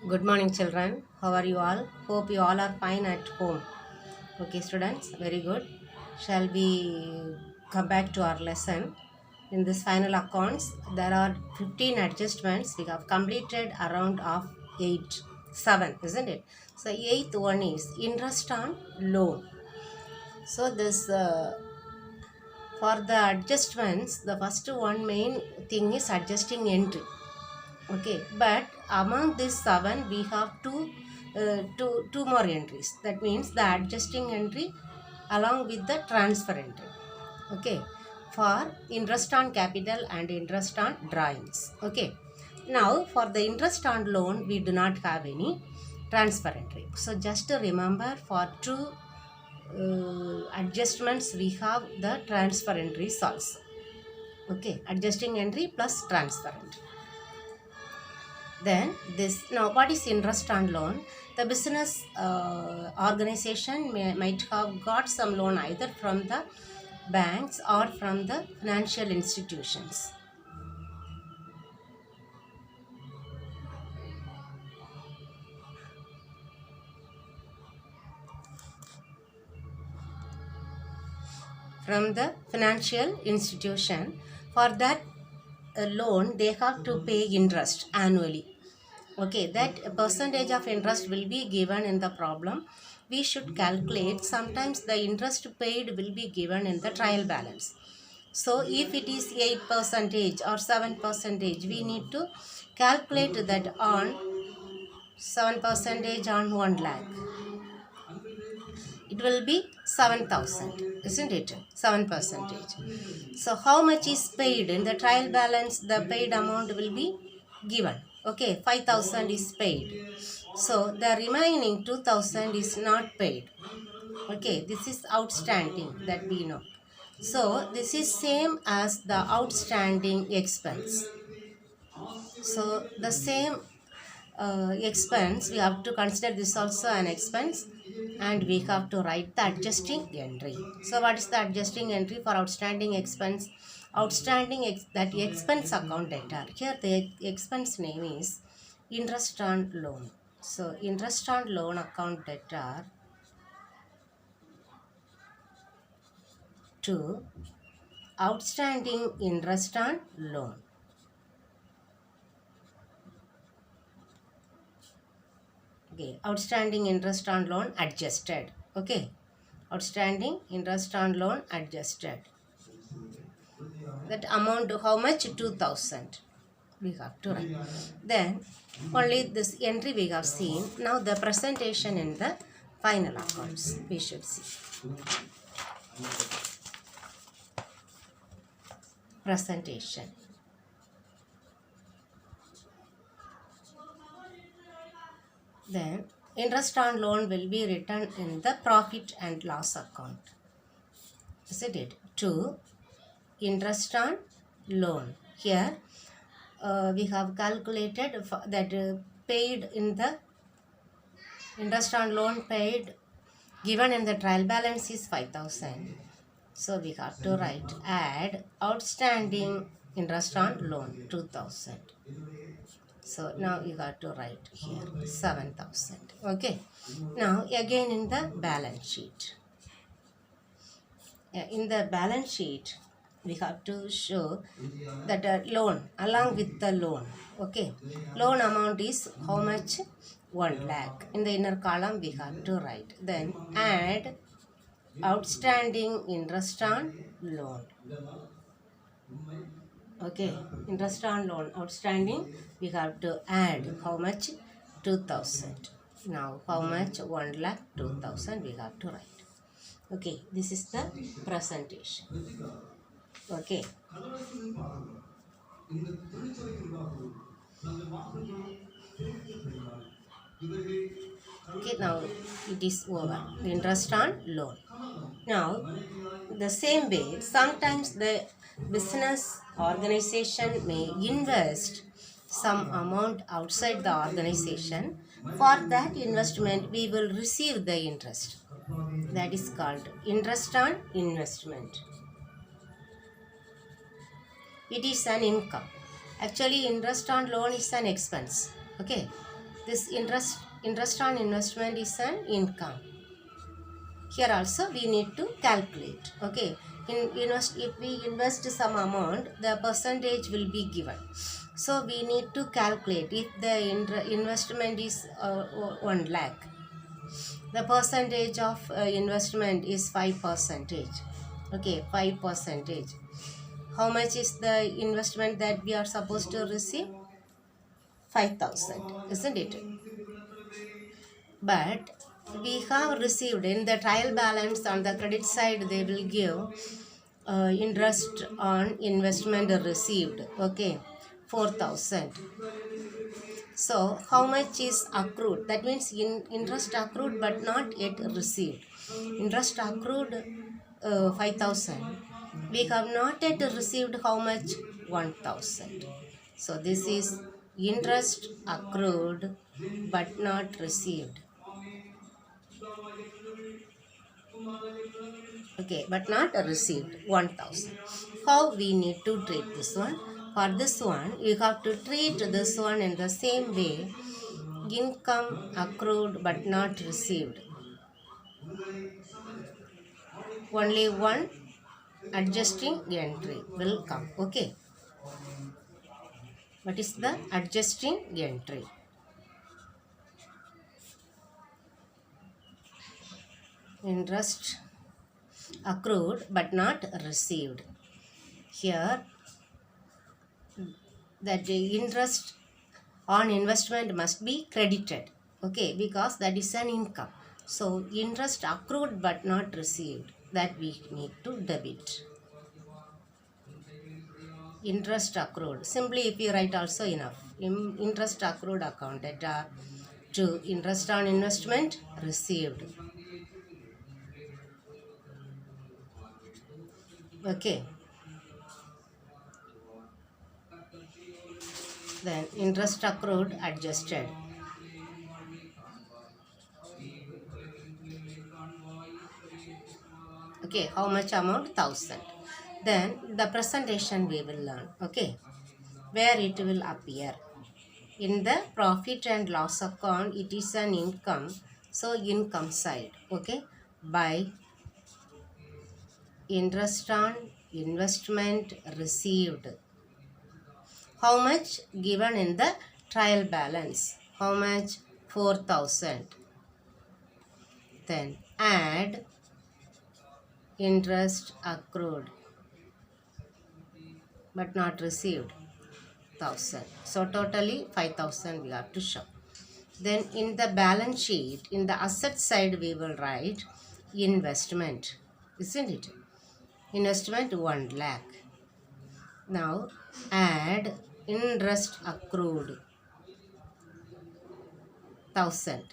Good morning, children. How are you all? Hope you all are fine at home. Okay, students, very good. Shall we come back to our lesson? In this final accounts, there are 15 adjustments. We have completed around of 8, 7, isn't it? So, eighth one is interest on loan. So, this for the adjustments, the first one main thing is adjusting entry. Okay, but among these seven we have two more entries. That means the adjusting entry along with the transfer entry. Okay, for interest on capital and interest on drawings. Okay, now for the interest on loan we do not have any transfer entry. So just to remember, for two adjustments we have the transfer entries also. Okay, adjusting entry plus transfer entry. Then this, now what is interest on loan? The business organization might have got some loan either from the banks or from the financial institutions. From the financial institution. For that loan they have to pay interest annually. Okay, that percentage of interest will be given in the problem. We should calculate. Sometimes the interest paid will be given in the trial balance. So if it is 8% or 7%, we need to calculate that on 7% on 1 lakh. It will be 7,000, isn't it? 7%. So how much is paid in the trial balance? The paid amount will be given. Okay, 5,000 is paid. So the remaining 2,000 is not paid. Okay, this is outstanding, that we know. So this is same as the outstanding expense. So the same expense, we have to consider this also an expense, and we have to write the adjusting entry. So what is the adjusting entry for outstanding expense? That expense account debtor. Here the expense name is interest on loan. So interest on loan account debtor to outstanding interest on loan. Okay, outstanding interest on loan adjusted. Okay, outstanding interest on loan adjusted. That amount, how much? 2,000 we have to write. Then only this entry we have seen. Now the presentation in the final accounts we should see. Presentation. Then interest on loan will be written in the profit and loss account. Isn't it? To interest on loan. Here we have calculated that paid in the interest on loan paid given in the trial balance is 5,000. So we have to write add outstanding interest on loan 2,000. So now you got to write here 7,000. Okay. Now again in the balance sheet. In the balance sheet we have to show that loan along with the loan. Okay. Loan amount is how much? 1 lakh. In the inner column we have to write. Then add outstanding interest on loan. Okay, interest on loan outstanding, we have to add how much? 2,000. Now how much? 1 lakh 2,000 we have to write. Okay, this is the presentation. Okay. Okay, now it is over. The interest on loan. Now, the same way, sometimes the business organization may invest some amount outside the organization. For that investment, we will receive the interest. That is called interest on investment. It is an income. Actually, interest on loan is an expense. Okay. This interest on investment is an income. Here also we need to calculate. Okay, if we invest some amount, the percentage will be given. So we need to calculate if the investment is 1 lakh. The percentage of investment is 5%. Okay, 5%. How much is the investment that we are supposed to receive? 5,000, isn't it? But we have received in the trial balance on the credit side, they will give interest on investment received. Okay, 4,000. So how much is accrued? That means interest accrued but not yet received. Interest accrued 5,000. We have not yet received how much? 1,000. So this is interest accrued but not received. Okay, but not received 1,000. How we need to treat this one? For this one, you have to treat this one in the same way. Income accrued but not received. Only one adjusting entry will come. Okay. What is the adjusting entry? Interest accrued but not received. Here, that the interest on investment must be credited. Okay, because that is an income. So, interest accrued but not received, that we need to debit. Interest accrued. Simply if you write also enough. Interest accrued accounted to interest on investment received. Okay. Then interest accrued adjusted. Okay, how much amount? 1,000. Then the presentation we will learn. Okay, where it will appear. In the profit and loss account, it is an income. So income side. Okay, by interest on investment received. How much? Given in the trial balance. How much? 4,000. Then add interest accrued but not received, 1,000. So totally 5,000 we have to show. Then in the balance sheet, in the asset side we will write investment, isn't it? Investment 1 lakh. Now add interest accrued 1,000.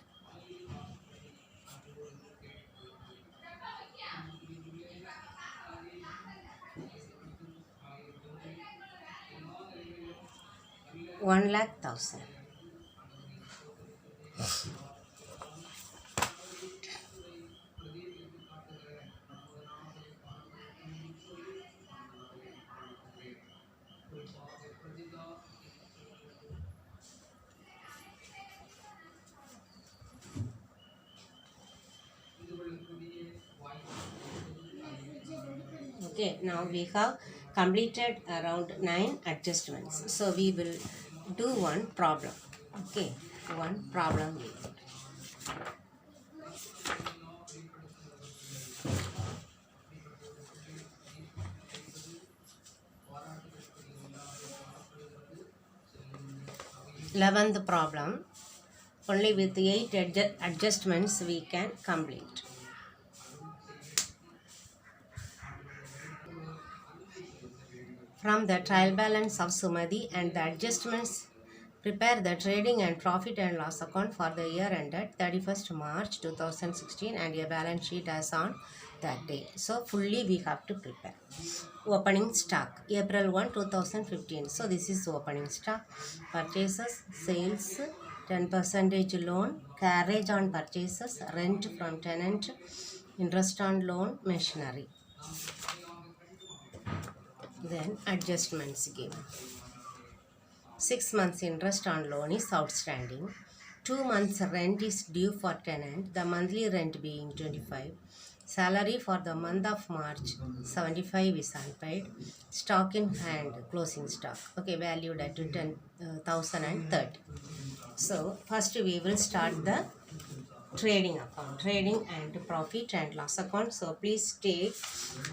One lakh thousand. Okay, now we have completed around 9 adjustments. So we will do one problem. Okay, one problem we will. 11th problem. Only with 8 adjustments we can complete. From the trial balance of Sumati and the adjustments, prepare the trading and profit and loss account for the year ended 31st March 2016 and a balance sheet as on that day. So fully we have to prepare. Opening stock April 1, 2015. So this is opening stock. Purchases, sales, 10% loan, carriage on purchases, rent from tenant, interest on loan, machinery. Then adjustments given. 6 months interest on loan is outstanding. 2 months rent is due for tenant, the monthly rent being 25. Salary for the month of March 75 is unpaid. Stock in hand, closing stock. Okay, valued at 10,030. So first we will start the trading account, trading and profit and loss account. So please take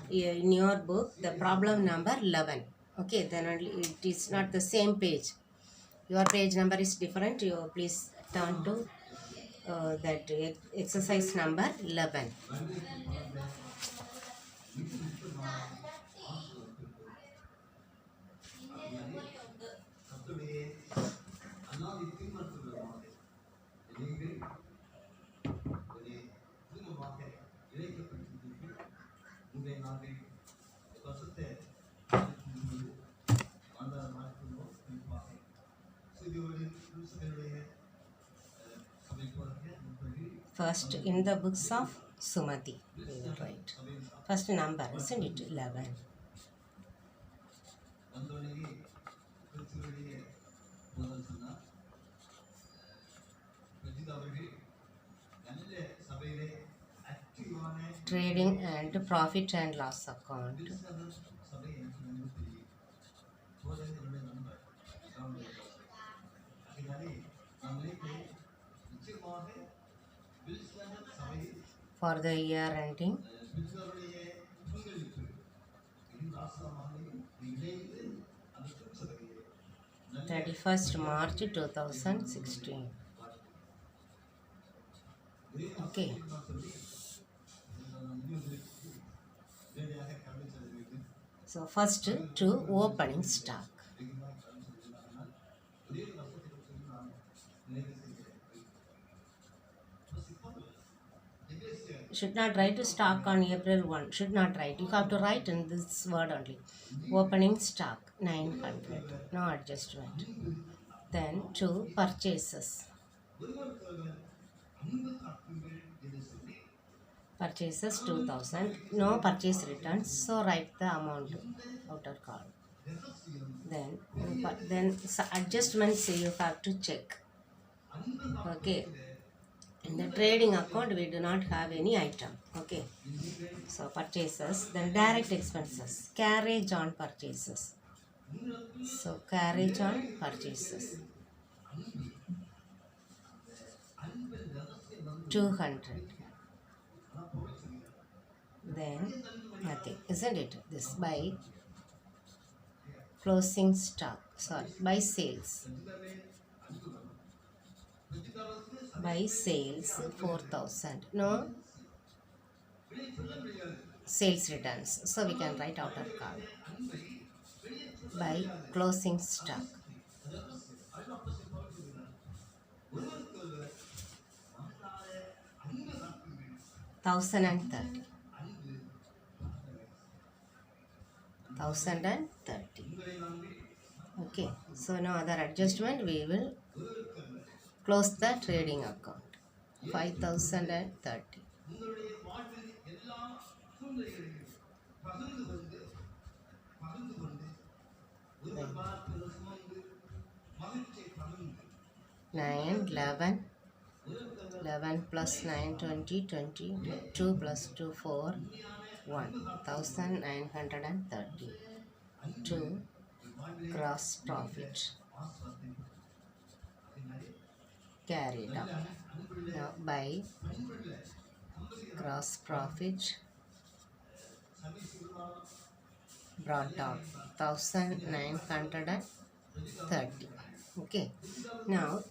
in your book the problem number 11. Okay, then only it is not the same page. Your page number is different. You please turn to that exercise number 11. First, in the books of Sumati, we will write. First number, isn't it? 11. Trading and profit and loss account. For the year ending 31st March 2016. Okay. So first to opening stock. Should not write to stock on April 1. Should not write. You have to write in this word only. Opening stock 900. No adjustment. Then to purchases. Purchases 2000. No purchase returns. So write the amount outer column. Then adjustments you have to check. Okay. In the trading account, we do not have any item. Okay. So purchases, then direct expenses, carriage on purchases. So carriage on purchases. 200. Then nothing, isn't it? This by closing stock. Sorry, by sales. By sales 4,000. No sales returns. So we can write outer column. By closing stock. 1030. 1030. Okay. So no other adjustment. We will close the trading account. 5030. Nine, 11 plus 9, 20, 20, 2 plus 2, 4, 1930. 2 gross profit carried out. Now by gross profit brought down 1930. Okay. Now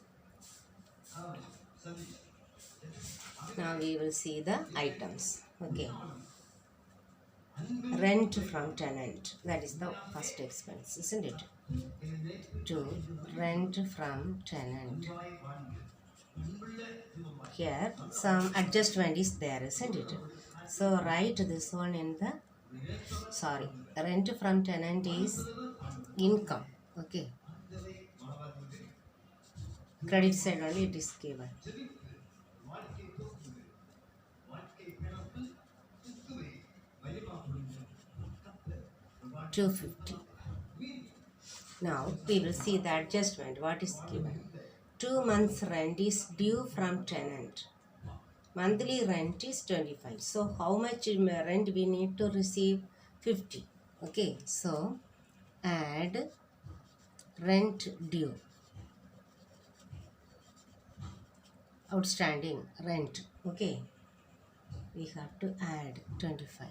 we will see the items. Okay. Rent from tenant. That is the first expense, isn't it? To rent from tenant. Here some adjustment is there, isn't it? So write this one in the rent from tenant is income. Okay. Credit side only it is given. 250. Now we will see the adjustment. What is given? 2 months rent is due from tenant. Monthly rent is 25. So how much rent we need to receive? 50. Okay, so add rent due, outstanding rent. Okay, we have to add 25.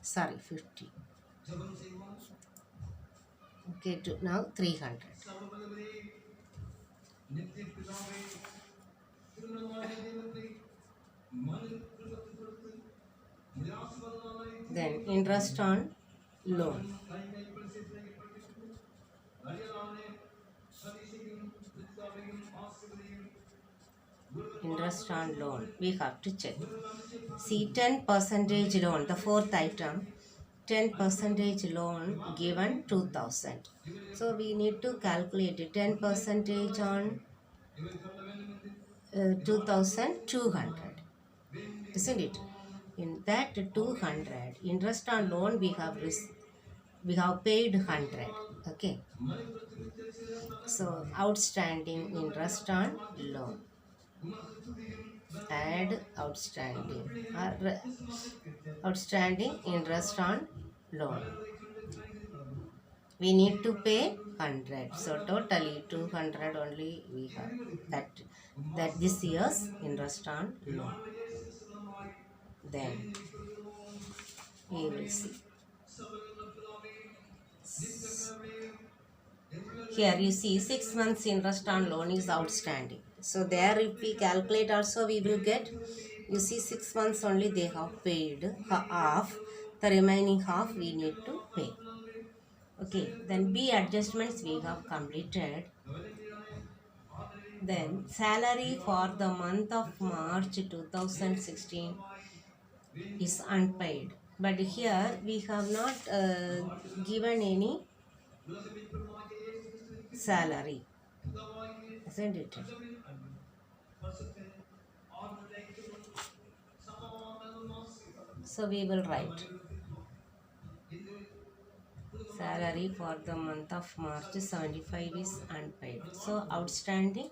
Sorry, 50. Okay, to now 300. Then interest on loan. Interest on loan. We have to check. See, 10% loan, the fourth item. 10% loan given 2000. So we need to calculate it. 10% on 2200. Isn't it? In that 200, interest on loan we have paid 100. Okay. So outstanding interest on loan. Add outstanding interest on loan. We need to pay 100. So totally 200 only we have. That this year's interest on loan. Then we will see. Here you see 6 months interest on loan is outstanding. So there if we calculate also we will get, you see 6 months only they have paid half. The remaining half we need to pay. Okay, then B adjustments we have completed. Then salary for the month of March 2016 is unpaid. But here we have not given any salary, isn't it? So we will write salary for the month of March 75 is unpaid. So outstanding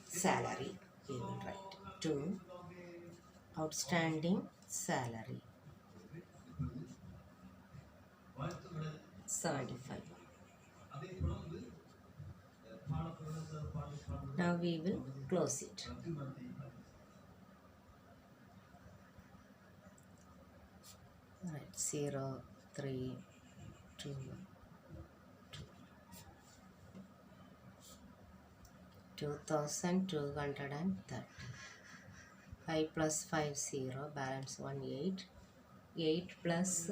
salary we will write to outstanding salary 75. Now we will close it. Right, 0, 3, 2, 2230. 5 plus 5 0, balance 1 8. 8 plus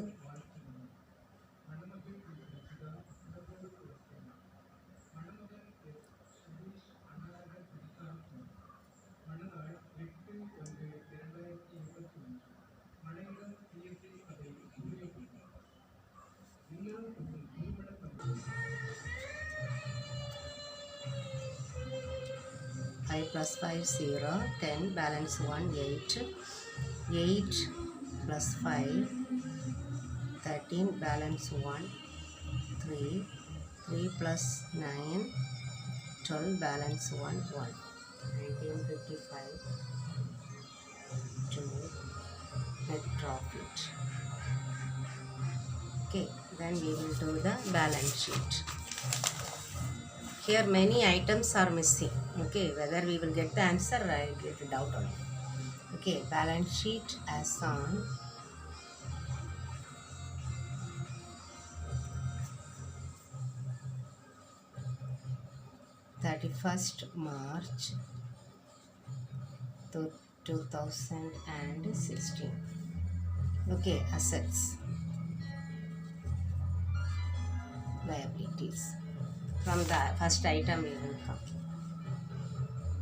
5 plus 5 0, 10, balance 1 8. 8 plus 5 13, balance 1 3. 3 plus 9 12, balance 1 1. 1955 to net profit. Okay, then we will do the balance sheet. Here many items are missing. Okay, whether we will get the answer, I get a doubt on it. Okay, balance sheet as on 31st March 2016. Okay, assets, liabilities. From the first item we will come.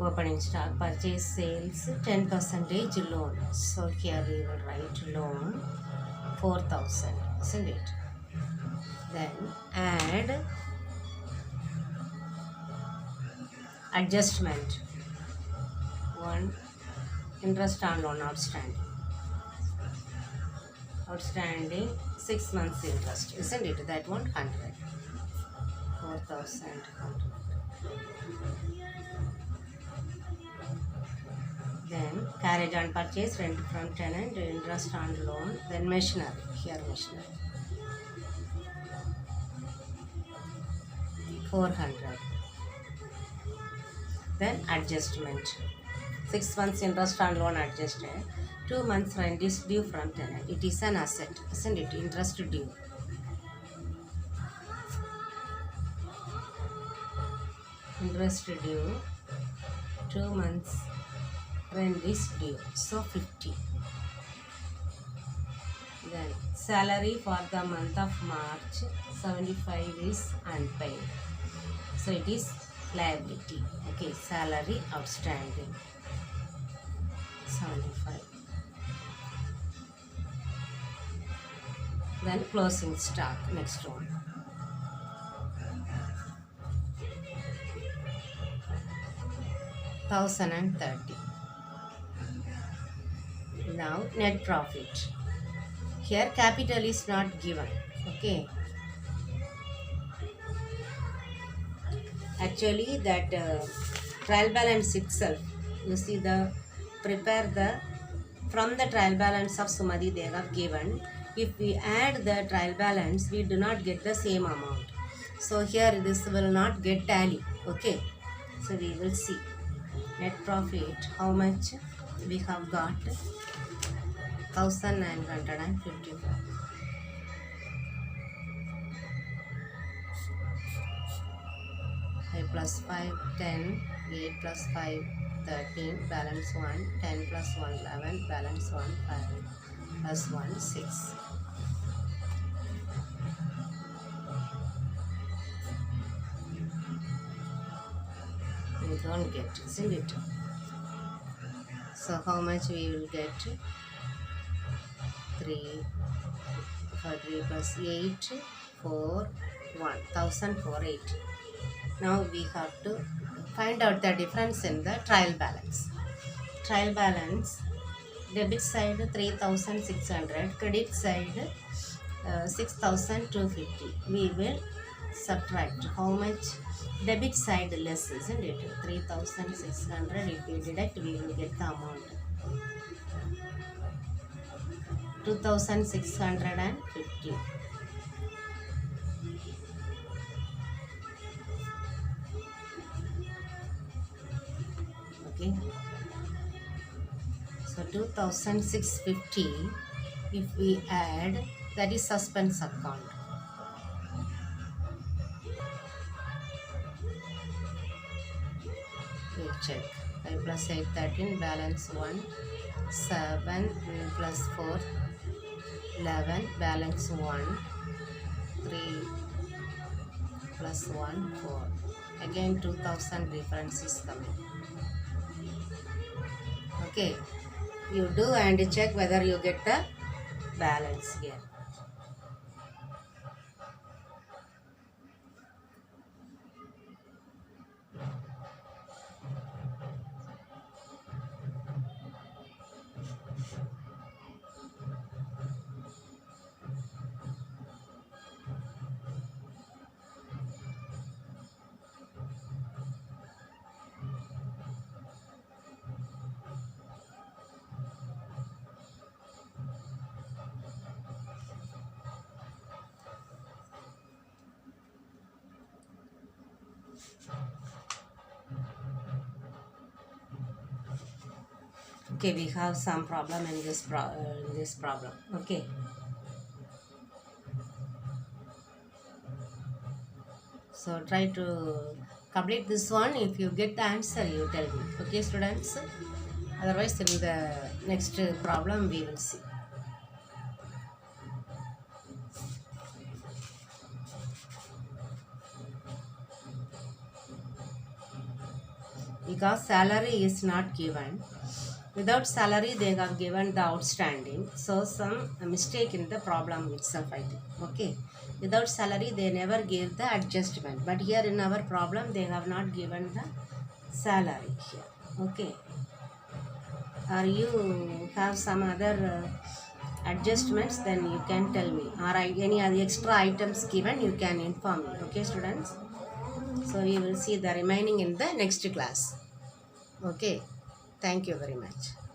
Opening stock, purchase, sales, 10% loan. So here we will write loan 4,000, isn't it? Then add adjustment 1, interest on loan outstanding 6 months interest, isn't it? That one 100. 4,100. Then carriage on purchase, rent from tenant, interest on loan, then machinery. Here machinery 400. Then adjustment. 6 months interest on loan adjusted. 2 months rent is due from tenant. It is an asset, isn't it? Interest due. Interest due. 2 months rent is due. So 50. Then salary for the month of March 75 is unpaid. So it is liability. Okay, salary outstanding 75. Then closing stock, next one. $1,030. Now net profit. Here capital is not given. Okay. Actually that trial balance itself, you see the prepare the from the trial balance of Sumati they have given. If we add the trial balance, we do not get the same amount. So here this will not get tally. Okay. So we will see net profit how much we have got. 1954. 5 plus 5, 10, 8 plus 5, 13, balance 1, 10 plus 1, 11, balance 1, 5, plus 1, 6. We don't get, isn't it? So how much we will get? 3 plus 8, 4, 1, 1048. Now we have to find out the difference in the trial balance. Trial balance, debit side 3600, credit side 6250. We will subtract how much debit side less, isn't it? 3600. If we deduct, we will get the amount 2650. Okay, so 2650 if we add, that is suspense account. We'll check. 5 plus 8, 13, balance 1, 7 plus 4, 11, balance 1, 3 plus 1, 4. Again 2000 difference is coming. Okay, you do and check whether you get the balance here. Okay, we have some problem in this problem. Okay, so try to complete this one. If you get the answer, you tell me. Okay, students. Otherwise, in the next problem, we will see. Because salary is not given. Without salary, they have given the outstanding. So, some mistake in the problem itself, I think. Okay. Without salary, they never gave the adjustment. But here in our problem, they have not given the salary here. Okay. Or you have some other adjustments, then you can tell me. Or any other extra items given, you can inform me. Okay, students? So, we will see the remaining in the next class. Okay. Thank you very much.